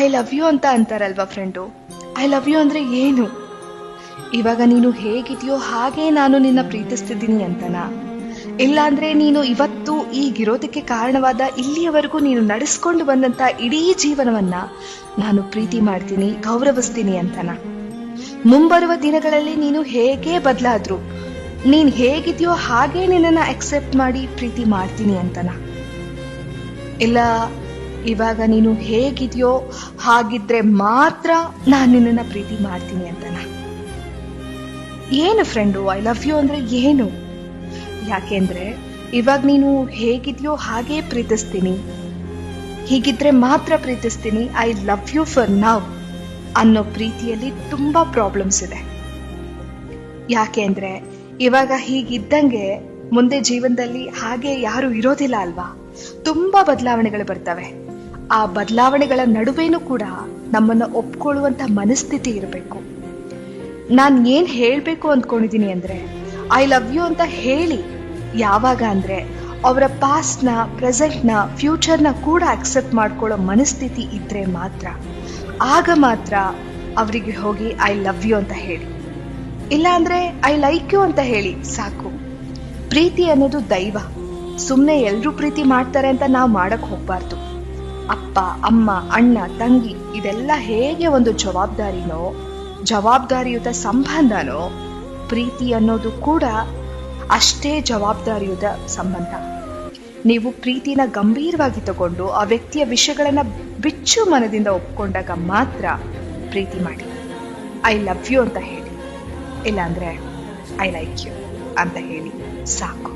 I love you ಅಂತ ಅಂತಾರಲ್ವಾ friend. I love you ಅಂದ್ರೆ ಏನು? ಇವಾಗ ನೀನು ಹೇಗಿದೆಯೋ ಹಾಗೆ ನಾನು ನಿನ್ನ ಪ್ರೀತಿಸ್ತಿದ್ದೀನಿ ಅಂತನಾ? ಇಲ್ಲಾಂದ್ರೆ ನೀನು ಇವತ್ತು ಈಗಿರೋದಕ್ಕೆ ಕಾರಣವಾದ ಇಲ್ಲಿಯವರೆಗೂ ನೀನು ನಡೆಸ್ಕೊಂಡು ಬಂದಂತ ಇಡೀ ಜೀವನವನ್ನ ನಾನು ಪ್ರೀತಿ ಮಾಡ್ತೀನಿ, ಗೌರವಿಸ್ತೀನಿ ಅಂತನಾ? ಮುಂಬರುವ ದಿನಗಳಲ್ಲಿ ನೀನು ಹೇಗೆ ಬದಲಾದ್ರು ನೀನ್ ಹೇಗಿದೆಯೋ ಹಾಗೆ ನಿನ್ನನ್ನ ಅಕ್ಸೆಪ್ಟ್ ಮಾಡಿ ಪ್ರೀತಿ ಮಾಡ್ತೀನಿ ಅಂತನಾ? ಇಲ್ಲ ಇವಾಗ ನೀನು ಹೇಗಿದೆಯೋ ಹಾಗಿದ್ರೆ ಮಾತ್ರ ನಾನು ನಿನ್ನನ್ನ ಪ್ರೀತಿ ಮಾಡ್ತೀನಿ ಅಂತನಾ? ಏನು ಫ್ರೆಂಡು ಐ ಲವ್ ಯು ಅಂದ್ರೆ ಏನು? ಯಾಕೆಂದ್ರೆ ಇವಾಗ ನೀನು ಹೇಗಿದೆಯೋ ಹಾಗೆ ಪ್ರೀತಿಸ್ತೀನಿ, ಹೀಗಿದ್ರೆ ಮಾತ್ರ ಪ್ರೀತಿಸ್ತೀನಿ, I love you for now ಅನ್ನೋ ಪ್ರೀತಿಯಲ್ಲಿ ತುಂಬಾ ಪ್ರಾಬ್ಲಮ್ಸ್ ಇದೆ. ಯಾಕೆ ಅಂದ್ರೆ ಇವಾಗ ಹೀಗಿದ್ದಂಗೆ ಮುಂದೆ ಜೀವನದಲ್ಲಿ ಹಾಗೆ ಯಾರು ಇರೋದಿಲ್ಲ ಅಲ್ವಾ? ತುಂಬಾ ಬದಲಾವಣೆಗಳು ಬರ್ತವೆ. ಆ ಬದಲಾವಣೆಗಳ ನಡುವೆನೂ ಕೂಡ ನಮ್ಮನ್ನ ಒಪ್ಕೊಳ್ಳುವಂತ ಮನಸ್ಥಿತಿ ಇರಬೇಕು. ನಾನ್ ಏನ್ ಹೇಳ್ಬೇಕು ಅಂದ್ಕೊಂಡಿದೀನಿ ಅಂದ್ರೆ ಐ ಲವ್ ಯು ಅಂತ ಹೇಳಿ ಯಾವಾಗ ಅಂದ್ರೆ ಅವರ ಪಾಸ್ಟ್ನ, ಪ್ರೆಸೆಂಟ್ನ, ಫ್ಯೂಚರ್ನ ಕೂಡ ಅಕ್ಸೆಪ್ಟ್ ಮಾಡ್ಕೊಳ್ಳೋ ಮನಸ್ಥಿತಿ ಇದ್ರೆ ಮಾತ್ರ, ಆಗ ಮಾತ್ರ ಅವರಿಗೆ ಹೋಗಿ ಐ ಲವ್ ಯು ಅಂತ ಹೇಳಿ. ಇಲ್ಲ ಅಂದ್ರೆ ಐ ಲೈಕ್ ಯು ಅಂತ ಹೇಳಿ ಸಾಕು. ಪ್ರೀತಿ ಅನ್ನೋದು ದೈವ. ಸುಮ್ನೆ ಎಲ್ರೂ ಪ್ರೀತಿ ಮಾಡ್ತಾರೆ ಅಂತ ನಾವು ಮಾಡಕ್ ಹೋಗ್ಬಾರ್ದು. ಅಪ್ಪ, ಅಮ್ಮ, ಅಣ್ಣ, ತಂಗಿ ಇದೆಲ್ಲ ಹೇಗೆ ಒಂದು ಜವಾಬ್ದಾರಿನೋ, ಜವಾಬ್ದಾರಿಯುತ ಸಂಬಂಧನೋ, ಪ್ರೀತಿ ಅನ್ನೋದು ಕೂಡ ಅಷ್ಟೇ ಜವಾಬ್ದಾರಿಯುತ ಸಂಬಂಧ. ನೀವು ಪ್ರೀತಿನ ಗಂಭೀರವಾಗಿ ತಗೊಂಡು ಆ ವ್ಯಕ್ತಿಯ ವಿಷಯಗಳನ್ನ ಬಿಚ್ಚು ಮನದಿಂದ ಒಪ್ಕೊಂಡಾಗ ಮಾತ್ರ ಪ್ರೀತಿ ಮಾಡಿ. ಐ ಲವ್ ಯು ಅಂತ ಹೇಳಿ, ಇಲ್ಲಾಂದ್ರೆ ಐ ಲೈಕ್ ಯು ಅಂತ ಹೇಳಿ ಸಾಕು.